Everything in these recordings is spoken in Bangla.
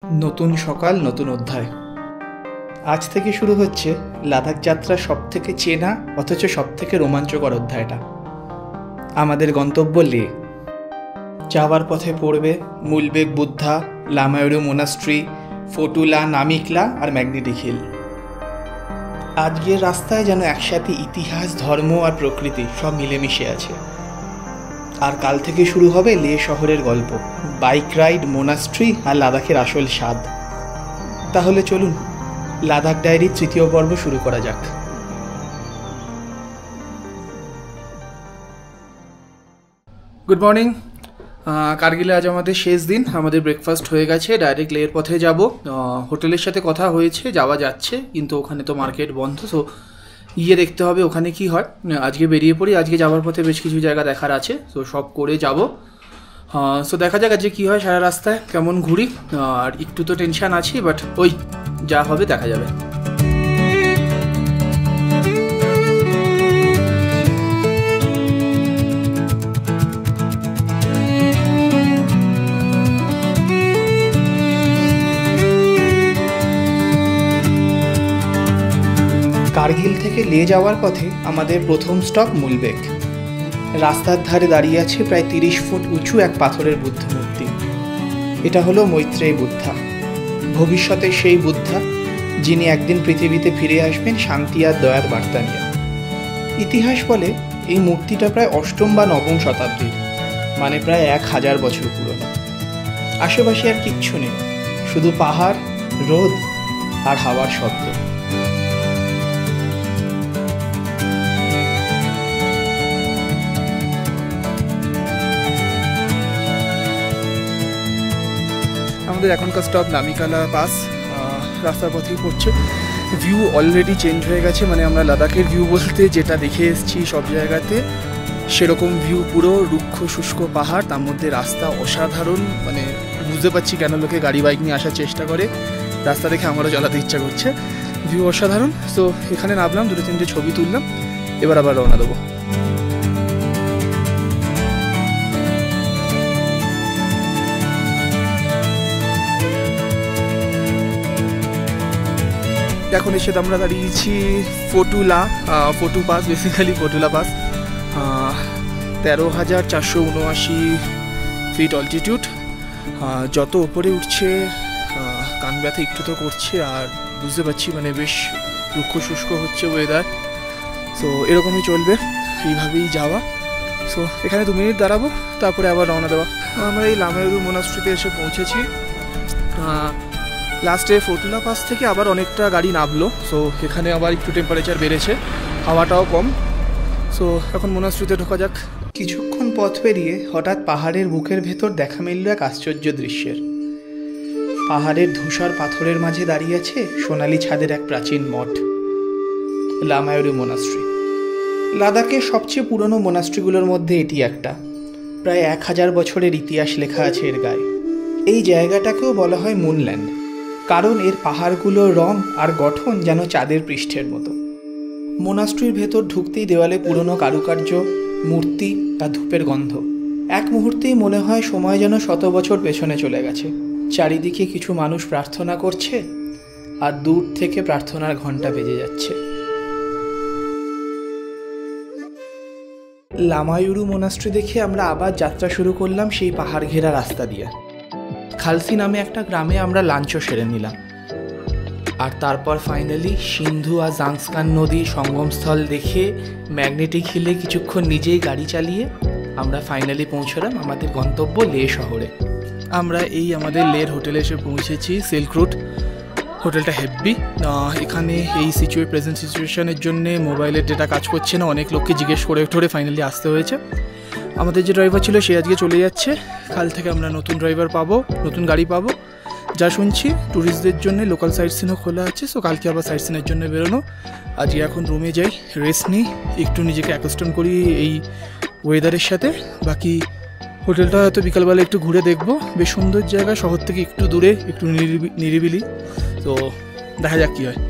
নতুন সকাল, নতুন অধ্যায়। আজ থেকে শুরু হচ্ছে লাদাখ যাত্রার সব থেকে চেনা অথচ সব থেকে রোমাঞ্চকর অধ্যায়টা। আমাদের গন্তব্য লে। যাওয়ার পথে পড়বে মুলবেক বুদ্ধা, লামায়ুরু মোনাস্ট্রি, ফটুলা, নামিকলা আর ম্যাগনেটিক হিল। আজকের রাস্তায় যেন একসাথে ইতিহাস, ধর্ম আর প্রকৃতি সব মিলেমিশে আছে। আর কাল থেকে শুরু হবে লে শহরের গল্প, বাইক রাইড, মোনাস্ট্রি আর লাদাখের আসল স্বাদ। তাহলে চলুন লাদাখ ডায়েরির তৃতীয় পর্ব শুরু করা যাক। Good morning. কার্গিলে আজ আমাদের শেষ দিন। আমাদের ব্রেকফাস্ট হয়ে গেছে, ডাইরেক্ট লের পথে যাব। হোটেলের সাথে কথা হয়েছে, যাওয়া যাচ্ছে, কিন্তু ওখানে তো মার্কেট বন্ধ, সো গিয়ে দেখতে হবে ওখানে কি হয়। আজকে বেরিয়ে পড়ি। আজকে যাওয়ার পথে বেশ কিছু জায়গা দেখার আছে, সো সব করে যাব। সো দেখা যাক আজকে কী হয়, সারা রাস্তায় কেমন ঘুরি। আর একটু তো টেনশান আছি, বাট ওই যা হবে দেখা যাবে। কার্গিল থেকে লে যাওয়ার পথে আমাদের প্রথম স্টপ মুলবেক। রাস্তার ধারে দাঁড়িয়ে আছে প্রায় 30 ফুট উঁচু এক পাথরের বুদ্ধ মূর্তি। এটা হলো মৈত্রেয়ী বুদ্ধা, ভবিষ্যতের সেই বুদ্ধা যিনি একদিন পৃথিবীতে ফিরে আসবেন শান্তি আর দয়ার বার্তা নিয়ে। ইতিহাস বলে এই মূর্তিটা প্রায় অষ্টম বা নবম শতাব্দীর, মানে প্রায় 1000 বছর পুরনো। আশেপাশে আর কিচ্ছু নেই, শুধু পাহাড়, রোদ আর হাওয়ার শব্দ। আমাদের এখনকার স্টপ নামিকালা পাস। রাস্তার পথেই পড়ছে। ভিউ অলরেডি চেঞ্জ হয়ে গেছে, মানে আমরা লাদাখের ভিউ বলতে যেটা দেখে এসেছি সব জায়গাতে সেরকম ভিউ, পুরো রুক্ষ শুষ্ক পাহাড়, তার মধ্যে রাস্তা অসাধারণ। মানে বুঝতে পারছি কেন লোকে গাড়ি বাইক নিয়ে আসার চেষ্টা করে। রাস্তা দেখে আমারও চালাতে ইচ্ছা করছে, ভিউ অসাধারণ। সো এখানে নামলাম, 2-3টে ছবি তুললাম, এবার আবার রওনা দেবো। এখন এসে আমরা দাঁড়িয়েছি Fotu pass, basically Fotula pass. 13,479 feet altitude. যত ওপরে উঠছে কান ব্যথা একটু তো করছে, আর বুঝতে পারছি মানে বেশ রুক্ষ শুষ্ক হচ্ছে ওয়েদার। সো এরকমই চলবে, এইভাবেই যাওয়া। সো এখানে 2 মিনিট দাঁড়াবো, তারপরে আবার রওনা দেওয়া। আমরা এই লামায়ুরু মোনাস্ট্রিতে এসে পৌঁছেছি। লাস্টে ফটুলা পাস থেকে আবার অনেকটা গাড়ি নামলো, সো এখানে আবার একটু টেম্পারেচার বেড়েছে, হাওয়াটাও কম। সো এখন মোনাস্ট্রিতে ঢোকা যাক। কিছুক্ষণ পথ পেরিয়ে হঠাৎ পাহাড়ের বুকের ভেতর দেখা মিলল এক আশ্চর্য দৃশ্যের। পাহাড়ের ধূসর পাথরের মাঝে দাঁড়িয়ে আছে সোনালি ছাদের এক প্রাচীন মঠ, লামায়ুরু মোনাস্ট্রি। লাদাখের সবচেয়ে পুরনো মোনাস্ট্রিগুলোর মধ্যে এটি একটা। প্রায় 1000 বছরের ইতিহাস লেখা আছে এর গায়ে। এই জায়গাটাকেও বলা হয় মুনল্যান্ড, কারণ এর পাহাড়গুলোর রং আর গঠন যেন চাঁদের পৃষ্ঠের মতো। মোনাস্ট্রির ভেতর ঢুকতেই দেওয়ালে পুরনো কারুকার্য, মূর্তি আর ধূপের গন্ধ। এক মুহূর্তেই মনে হয় সময় যেন 100 বছর পেছনে চলে গেছে। চারিদিকে কিছু মানুষ প্রার্থনা করছে, আর দূর থেকে প্রার্থনার ঘণ্টা বেজে যাচ্ছে। লামায়ুরু মোনাস্ট্রি দেখে আমরা আবার যাত্রা শুরু করলাম সেই পাহাড় ঘেরা রাস্তা দিয়ে। খালসি নামে একটা গ্রামে আমরা লাঞ্চও সেরে নিলাম, আর তারপর ফাইনালি সিন্ধু আর জাংস্কান নদী সঙ্গমস্থল দেখে ম্যাগনেটিক হিলে কিছুক্ষণ নিজেই গাড়ি চালিয়ে আমরা ফাইনালি পৌঁছলাম আমাদের গন্তব্য লে শহরে। আমরা এই আমাদের লের হোটেলে এসে পৌঁছেছি, সিল্ক রুট। হোটেলটা হেভি। এখানে এই প্রেজেন্ট সিচুয়েশনের জন্যে মোবাইলের ডেটা কাজ করছে না, অনেক লোককে জিজ্ঞেস করে ফাইনালি আসতে হয়েছে। আমাদের যে ড্রাইভার ছিল সে আজকে চলে যাচ্ছে। কাল থেকে আমরা নতুন ড্রাইভার পাবো, নতুন গাড়ি পাবো। যা শুনছি ট্যুরিস্টদের জন্য লোকাল সাইট সিনও খোলা আছে, সো কালকে আবার সাইট সিনের জন্য বেরোনো। আজকে এখন রুমে যাই, রেস্ট নিই, একটু নিজেকে অ্যাকাস্টম করি এই ওয়েদারের সাথে। বাকি হোটেলটা হয়তো বিকালবেলা একটু ঘুরে দেখবো। বেশ সুন্দর জায়গা, শহর থেকে একটু দূরে, একটু নিরিবিলি। তো দেখা যাক কী হয়।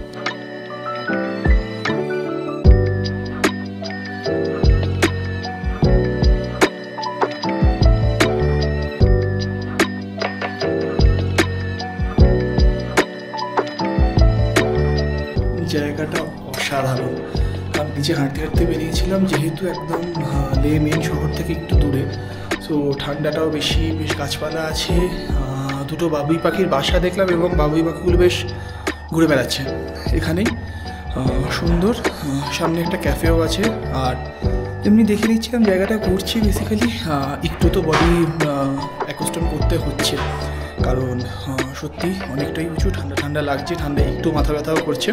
জায়গাটা অসাধারণ। কারণ নিচে হাঁটতে হাঁটতে বেরিয়েছিলাম, যেহেতু একদম লে মেন শহর থেকে একটু দূরে, সো ঠান্ডাটাও বেশি, বেশ গাছপালা আছে। দুটো বাবুই পাখির বাসা দেখলাম এবং বাবুই পাখিগুলো বেশ ঘুরে বেড়াচ্ছে এখানেই, সুন্দর। সামনে একটা ক্যাফেও আছে। আর এমনি দেখে নিচ্ছিলাম জায়গাটা ঘুরছি বেসিক্যালি, একটু তো বডি অ্যাকস্টম করতে হচ্ছে, কারণ সত্যি অনেকটাই উঁচু, ঠান্ডা ঠান্ডা লাগছে, ঠান্ডা একটু মাথা ব্যথাও করছে,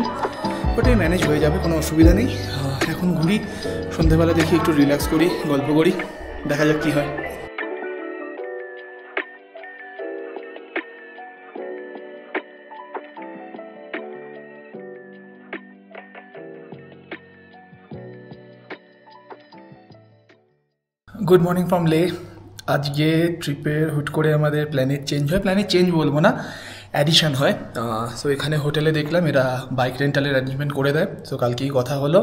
বাট এই ম্যানেজ হয়ে যাবে, কোনো অসুবিধা নেই। এখন ঘুরি, সন্ধ্যেবেলা দেখি একটু রিল্যাক্স করি, গল্প করি, দেখা যাক কী হয়। গুড মর্নিং ফ্রম লে। আজকে ট্রিপের হুট করে আমাদের প্ল্যানেট চেঞ্জ হয়, প্ল্যানেট চেঞ্জ বলবো না, অ্যাডিশন হয়। সো এখানে হোটেলে দেখলাম এরা বাইক রেন্টালের অ্যারেঞ্জমেন্ট করে দেয়। সো কালকেই কথা হলো,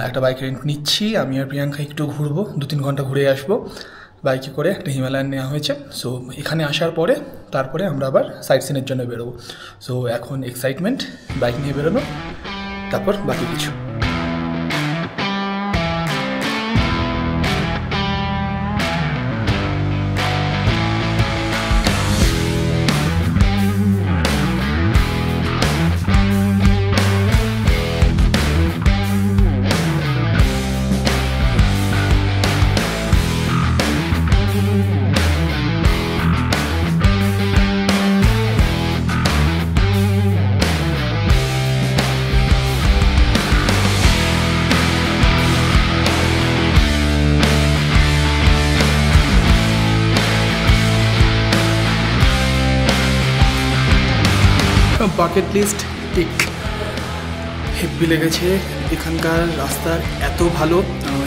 একটা বাইক রেন্ট নিচ্ছি, আমি আর প্রিয়াঙ্কা একটু ঘুরবো, 2-3 ঘন্টা ঘুরে আসবো বাইকে করে। একটা হিমালয়ান নেওয়া হয়েছে। সো এখানে আসার পরে তারপরে আমরা আবার সাইট সিনের জন্য বেরোবো। সো এখন এক্সাইটমেন্ট বাইক নিয়ে বেরোনো, তারপর বাকি কিছু। Bucket list tick. হেভি লেগেছে, এখানকার রাস্তার এত ভালো।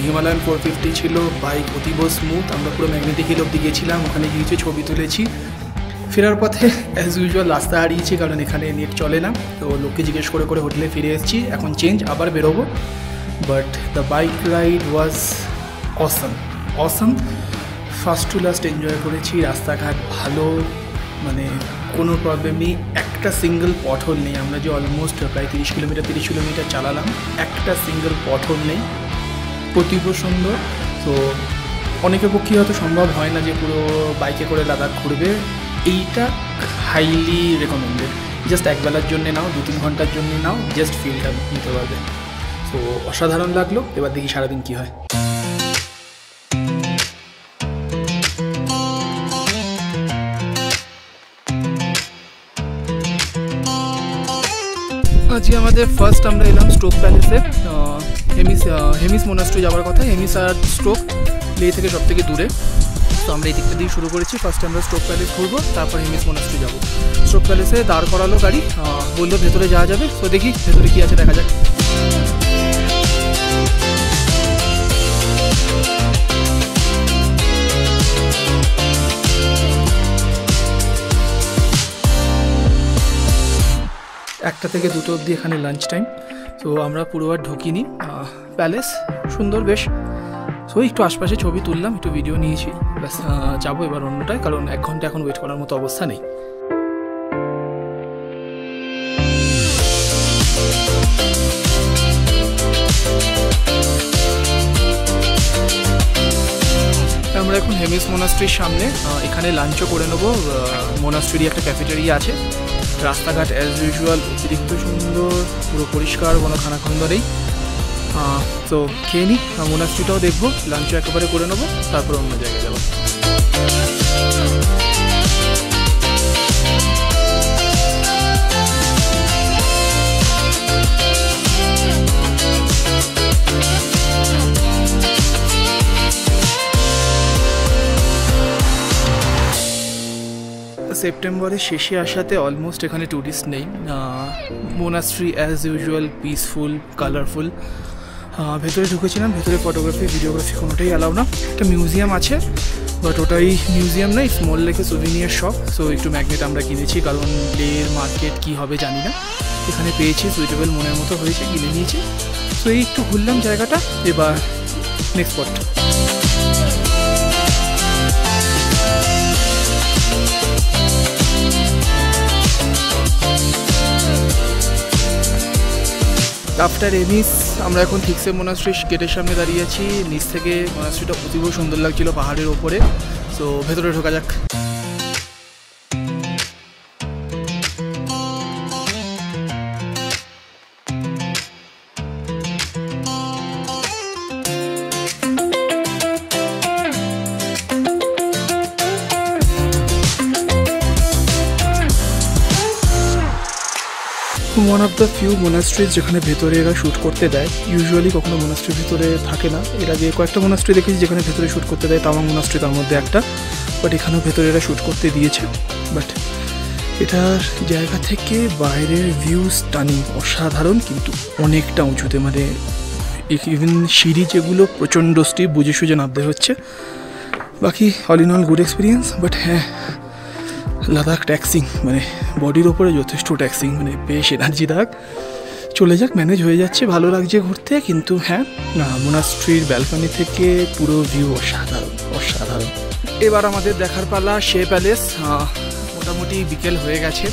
হিমালয়ান 450 ছিল, বাইক অতীব স্মুথ। আমরা পুরো ম্যাগনেটিক হিল অব্দি গিয়েছিলাম, ওখানে গিয়েছি, ছবি তুলেছি। ফেরার পথে অ্যাজ ইউজুয়াল রাস্তা হারিয়েছি, কারণ এখানে নেট চলে না। তো লোককে জিজ্ঞেস করে করে হোটেলে ফিরে এসেছি, এখন চেঞ্জ, আবার বেরোবো। But the bike ride was Assam, Assam. First to last enjoy করেছি। রাস্তাঘাট ভালো, মানে কোনো প্রবলেম নেই, একটা সিঙ্গেল পথহোল নেই। আমরা যে অলমোস্ট প্রায় 30 কিলোমিটার চালালাম, একটা সিঙ্গেল পথহোল নেই, অতীব সুন্দর। তো অনেকের পক্ষে হয়তো সম্ভব হয় না যে পুরো বাইকে করে লাদাখ ঘুরবে, এইটা হাইলি রেকমেন্ডেড। জাস্ট একবেলার জন্যে নাও, 2-3 ঘন্টার জন্য নাও, জাস্ট ফিলটা নিতে পারবে। তো অসাধারণ লাগলো। এবার দেখি সারাদিন কী হয়। আজকে আমাদের ফার্স্ট আমরা এলাম স্ট্রোক প্যালেসে। হেমিস মোনাস্ট্রি যাওয়ার কথা। হেমিস আর স্ট্রোক লে থেকে সব থেকে দূরে। তো আমরা এই দিকটা দিয়ে শুরু করেছি। ফার্স্টে আমরা স্ট্রোক প্যালেস ঘুরবো, তারপর হেমিস মোনাস্ট্রি যাবো। স্ট্রোক প্যালেসে দাঁড় করালো গাড়ি, বললো ভেতরে যাওয়া যাবে। তো দেখি ভেতরে কী আছে, দেখা যাক। একটা থেকে 2টো অবধি এখানে লাঞ্চ টাইম। তো আমরা পুরো আর ঢুকিনি। প্যালেস সুন্দর বেশ। সো একটু আশপাশে ছবি তুললাম, একটু ভিডিও নিয়েছি, ব্যাস। যাবো এবার অন্যটায়, কারণ 1 ঘন্টা এখন ওয়েট করার মতো অবস্থা নেই। আমরা এখন হেমিস মোনাস্ট্রির সামনে, এখানে লাঞ্চও করে নেবো। মোনাস্ট্রি একটা ক্যাফেটেরিয়া আছে। রাস্তাঘাট অ্যাজ ইউজুয়াল অতিরিক্ত সুন্দর, পুরো পরিষ্কার, কোনো খানাখন্দ নেই। তো খেয়ে নিই, মোনাস্ট্রিটাও দেখবো, লাঞ্চও একেবারে করে নেবো, তারপর অন্য জায়গায় যাবো। সেপ্টেম্বরের শেষে আসাতে অলমোস্ট এখানে ট্যুরিস্ট নেই। Monastery as usual peaceful, colourful. ভেতরে ঢুকেছিলাম, ভেতরে ফটোগ্রাফি ভিডিওগ্রাফি কোনোটাই অ্যালাউ না। একটা মিউজিয়াম আছে, বাট ওটাই মিউজিয়াম নয়, স্মল লেখে সুভিনিয়ার শপ। সো একটু ম্যাগনেট আমরা কিনেছি, কারণ লের মার্কেট কী হবে জানি না, এখানে পেয়েছি, সুইটেবল মনের মতো হয়েছে, কিনে নিয়েছি। সো এই একটু ঘুরলাম জায়গাটা। এবার নেক্সট স্পট। আফটার এমিস আমরা এখন ঠিকসে মোনাস্ট্রি গেটের সামনে দাঁড়িয়ে আছি। নিচ থেকে মোনাস্ট্রিটা অতীব সুন্দর লাগছিল পাহাড়ের ওপরে। সো ভেতরে ঢোকা যাক। ওয়ান অফ দ্য ফিউ মোনাস্ট্রিজ যেখানে ভেতরে এরা শ্যুট করতে দেয়। ইউজুয়ালি কখনো মোনাস্ট্রির ভিতরে থাকে না। এর আগে কয়েকটা মোনাস্ট্রি দেখেছি যেখানে ভেতরে শ্যুট করতে দেয়, তাওয়াং মোনাস্ট্রি তার মধ্যে একটা। বাট এখানেও ভেতরে এরা শ্যুট করতে দিয়েছে। বাট এটার জায়গা থেকে বাইরের ভিউ স্টানিং, অসাধারণ, কিন্তু অনেকটা উঁচুতে। মানে ইভেন সিঁড়ি যেগুলো প্রচণ্ড স্টিপ, বুঝে সুঝে নামতে হচ্ছে। বাকি all in all good experience. But হ্যাঁ, লাদাখ ট্যাক্সিং, মানে বডির ওপরে যথেষ্ট ট্যাক্সিং, মানে বেশ এনার্জি দাগ। চলে যাক, ম্যানেজ হয়ে যাচ্ছে, ভালো লাগছে ঘুরতে। কিন্তু হ্যাঁ, মোনাস্ট্রির ব্যালকনি থেকে পুরো ভিউ অসাধারণ অসাধারণ। এবার আমাদের দেখার পালা শে প্যালেস। মোটামুটি বিকেল হয়ে গেছে,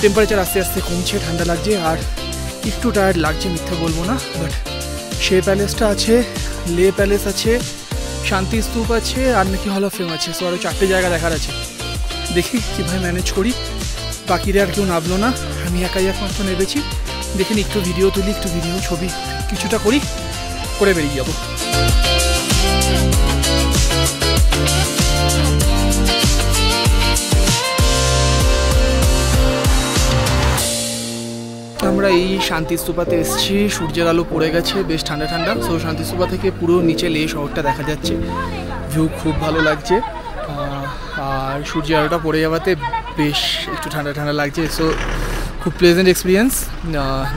টেম্পারেচার আস্তে আস্তে কমছে, ঠান্ডা লাগছে আর একটু টায়ার্ড লাগছে, মিথ্যা বলবো না। বাট শে প্যালেসটা আছে, লে প্যালেস আছে, শান্তি স্তূপ আছে, আর নাকি হল অফ ফেম আছে। সো আরও 4টে জায়গা দেখার আছে। দেখি কীভাবে ম্যানেজ করি। বাকিরা আর কেউ নামলো না, আমি একাই একমাত্র নেমেছি। দেখেন একটু ভিডিও তুলি, একটু ভিডিও ছবি কিছুটা করি, করে বেরিয়ে যাবো। আমরা এই শান্তিস্তূপাতে এসেছি, সূর্যের আলো পড়ে গেছে, বেশ ঠান্ডা ঠান্ডা। সো শান্তিস্তূপা থেকে পুরো নিচে লে শহরটা দেখা যাচ্ছে, ভিউ খুব ভালো লাগছে। আর সূর্যের আলোটা পড়ে যাওয়াতে বেশ একটু ঠান্ডা ঠান্ডা লাগছে। সো খুব প্লেজেন্ট এক্সপিরিয়েন্স।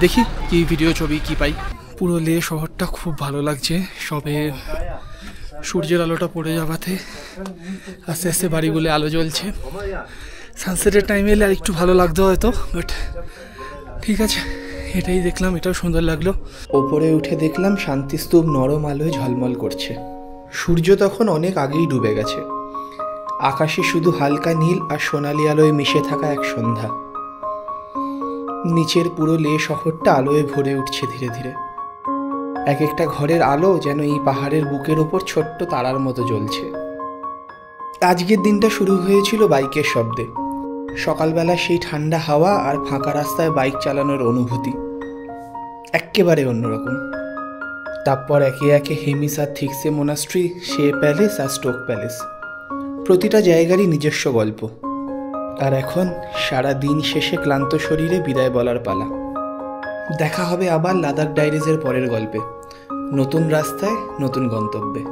দেখি কি ভিডিও ছবি কি পাই। পুরো লে শহরটা খুব ভালো লাগছে, সবে সূর্যের আলোটা পড়ে যাওয়াতে আস্তে আস্তে বাড়িগুলো আলো জ্বলছে। সানসেটের টাইমে এলে আর একটু ভালো লাগতো হয়তো, বাট ঠিক আছে, এটাই দেখলাম, এটাও সুন্দর লাগলো। ওপরে উঠে দেখলাম শান্তিস্তূপ নরম আলোয় ঝলমল করছে। সূর্য তখন অনেক আগেই ডুবে গেছে। আকাশে শুধু হালকা নীল আর সোনালি আলোয় মিশে থাকা এক সন্ধ্যা। নিচের পুরো লে শহরটা আলোয় ভরে উঠছে ধীরে ধীরে। এক একটা ঘরের আলো যেন এই পাহাড়ের বুকের ওপর ছোট্ট তারার মতো জ্বলছে। আজকের দিনটা শুরু হয়েছিল বাইকের শব্দে। সকালবেলা সেই ঠান্ডা হাওয়া আর ফাঁকা রাস্তায় বাইক চালানোর অনুভূতি একেবারে অন্যরকম। তারপর একে একে হেমিস আর থিকসে মোনাস্ট্রি, শে প্যালেস আর স্টোক প্যালেস, প্রতিটা জায়গারই নিজস্ব গল্প। আর এখন সারা দিন শেষে ক্লান্ত শরীরে বিদায় বলার পালা। দেখা হবে আবার লাদাখ ডায়েরিজের পরের গল্পে, নতুন রাস্তায়, নতুন গন্তব্যে।